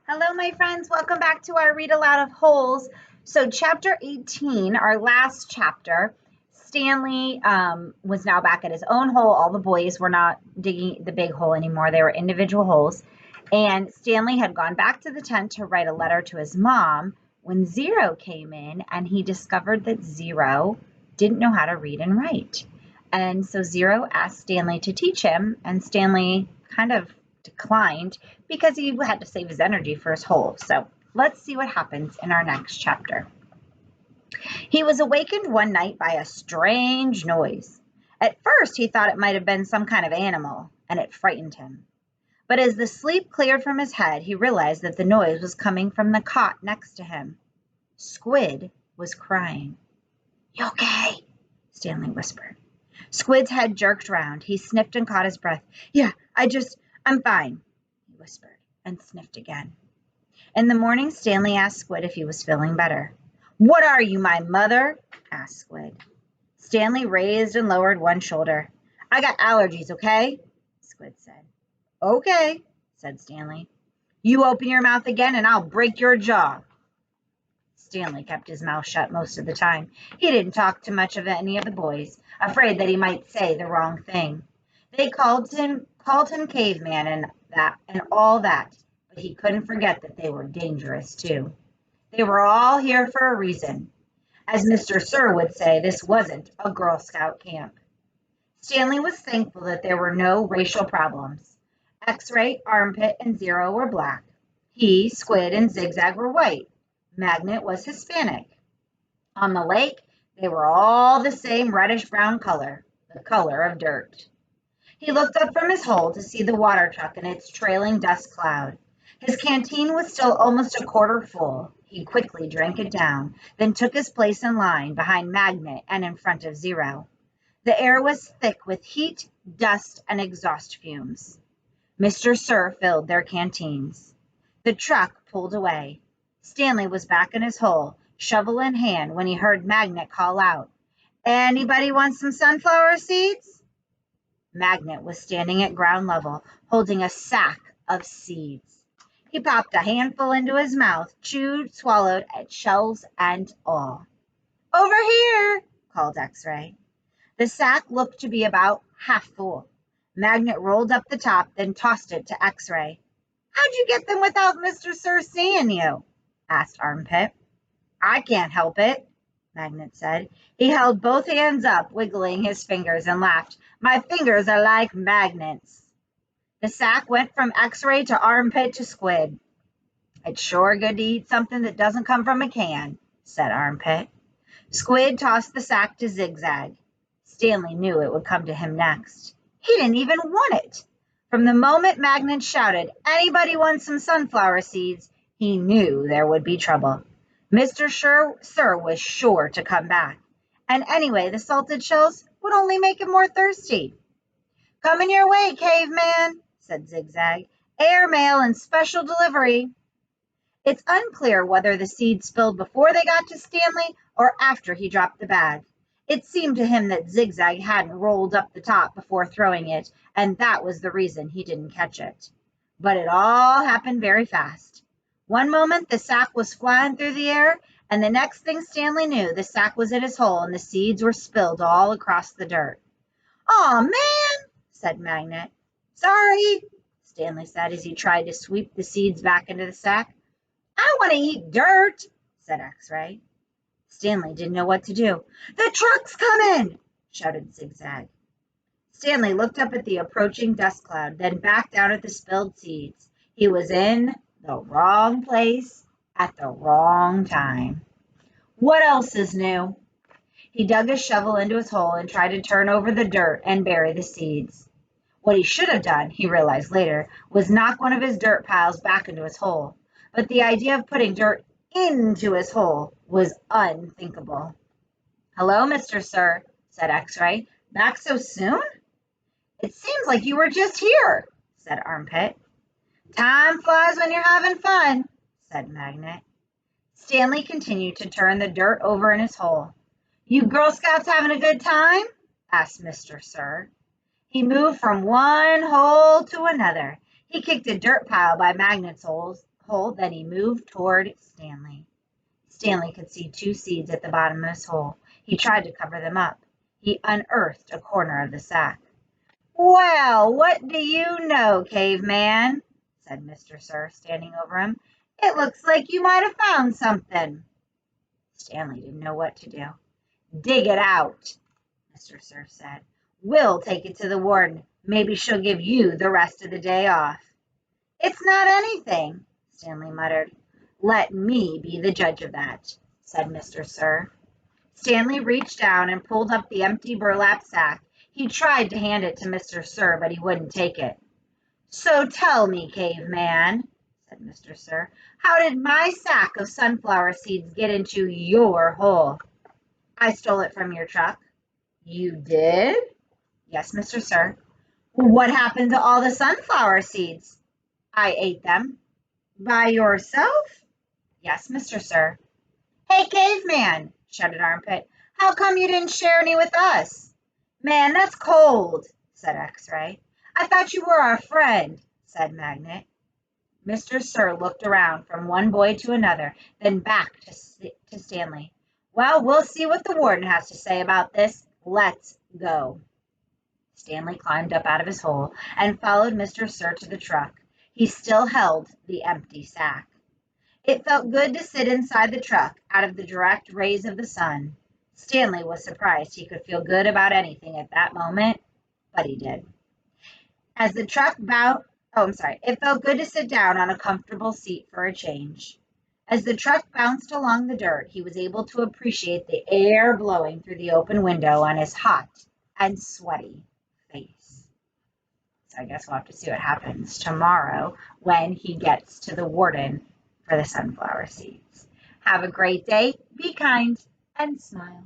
Hello, my friends. Welcome back to our Read Aloud of Holes. So, chapter 18, our last chapter, Stanley was now back at his own hole. All the boys were not digging the big hole anymore, they were individual holes. And Stanley had gone back to the tent to write a letter to his mom when Zero came in and he discovered that Zero didn't know how to read and write. And so Zero asked Stanley to teach him, and Stanley kind of declined because he had to save his energy for his hole. So let's see what happens in our next chapter. He was awakened one night by a strange noise. At first, he thought it might have been some kind of animal, and it frightened him. But as the sleep cleared from his head, he realized that the noise was coming from the cot next to him. Squid was crying. "You okay?" Stanley whispered. Squid's head jerked round. He sniffed and caught his breath. "Yeah, I'm fine," he whispered, and sniffed again. In the morning, Stanley asked Squid if he was feeling better. "What are you, my mother?" asked Squid. Stanley raised and lowered one shoulder. "I got allergies, okay?" Squid said. "Okay," said Stanley. "You open your mouth again and I'll break your jaw." Stanley kept his mouth shut most of the time. He didn't talk to much of any of the boys, afraid that he might say the wrong thing. They called him caveman and all that, but he couldn't forget that they were dangerous too. They were all here for a reason. As Mr. Sir would say, this wasn't a Girl Scout camp. Stanley was thankful that there were no racial problems. X-Ray, Armpit, and Zero were black. He, Squid, and Zigzag were white. Magnet was Hispanic. On the lake, they were all the same reddish-brown color, the color of dirt. He looked up from his hole to see the water truck and its trailing dust cloud. His canteen was still almost a quarter full. He quickly drank it down, then took his place in line behind Magnet and in front of Zero. The air was thick with heat, dust, and exhaust fumes. Mr. Sir filled their canteens. The truck pulled away. Stanley was back in his hole, shovel in hand, when he heard Magnet call out, "Anybody want some sunflower seeds?" Magnet was standing at ground level, holding a sack of seeds. He popped a handful into his mouth, chewed, swallowed, shells and all. "Over here," called X-Ray. The sack looked to be about half full. Magnet rolled up the top, then tossed it to X-Ray. "How'd you get them without Mr. Sir seeing you?" asked Armpit. "I can't help it," Magnet said. He held both hands up, wiggling his fingers, and laughed. "My fingers are like magnets." The sack went from X-Ray to Armpit to Squid. "It's sure good to eat something that doesn't come from a can," said Armpit. Squid tossed the sack to Zigzag. Stanley knew it would come to him next. He didn't even want it. From the moment Magnet shouted, "Anybody want some sunflower seeds?" he knew there would be trouble. Mr. Sir was sure to come back. And anyway, the salted shells would only make him more thirsty. "Coming your way, caveman," said Zigzag. "Airmail and special delivery." It's unclear whether the seeds spilled before they got to Stanley or after he dropped the bag. It seemed to him that Zigzag hadn't rolled up the top before throwing it, and that was the reason he didn't catch it. But it all happened very fast. One moment the sack was flying through the air, and the next thing Stanley knew, the sack was in his hole and the seeds were spilled all across the dirt. "Aw, man," said Magnet. "Sorry," Stanley said as he tried to sweep the seeds back into the sack. "I want to eat dirt," said X-Ray. Stanley didn't know what to do. "The truck's coming," shouted Zigzag. Stanley looked up at the approaching dust cloud, then back down at the spilled seeds. He was in the wrong place at the wrong time. What else is new? He dug his shovel into his hole and tried to turn over the dirt and bury the seeds. What he should have done, he realized later, was knock one of his dirt piles back into his hole. But the idea of putting dirt into his hole was unthinkable. "Hello, Mr. Sir," said X-Ray. "Back so soon?" "It seems like you were just here," said Armpit. "Time flies when you're having fun," said Magnet. Stanley continued to turn the dirt over in his hole. "You Girl Scouts having a good time?" asked Mr. Sir. He moved from one hole to another. He kicked a dirt pile by Magnet's hole, then he moved toward Stanley. Stanley could see 2 seeds at the bottom of his hole. He tried to cover them up. He unearthed a corner of the sack. "Well, what do you know, caveman?" said Mr. Sir, standing over him. "It looks like you might have found something." Stanley didn't know what to do. "Dig it out," Mr. Sir said. "We'll take it to the warden. Maybe she'll give you the rest of the day off." "It's not anything," Stanley muttered. "Let me be the judge of that," said Mr. Sir. Stanley reached down and pulled up the empty burlap sack. He tried to hand it to Mr. Sir, but he wouldn't take it. "So tell me, caveman," said Mr. Sir, "how did my sack of sunflower seeds get into your hole?" "I stole it from your truck." "You did?" "Yes, Mr. Sir." "What happened to all the sunflower seeds?" "I ate them." "By yourself?" "Yes, Mr. Sir." "Hey, caveman," shouted Armpit, "how come you didn't share any with us?" "Man, that's cold," said X-Ray. "I thought you were our friend," said Magnet. Mr. Sir looked around from one boy to another, then back to Stanley. "Well, we'll see what the warden has to say about this. Let's go." Stanley climbed up out of his hole and followed Mr. Sir to the truck. He still held the empty sack. It felt good to sit inside the truck, out of the direct rays of the sun. Stanley was surprised he could feel good about anything at that moment, but he did. As the truck It felt good to sit down on a comfortable seat for a change. As the truck bounced along the dirt, he was able to appreciate the air blowing through the open window on his hot and sweaty face. So I guess we'll have to see what happens tomorrow when he gets to the warden for the sunflower seeds. Have a great day, be kind, and smile.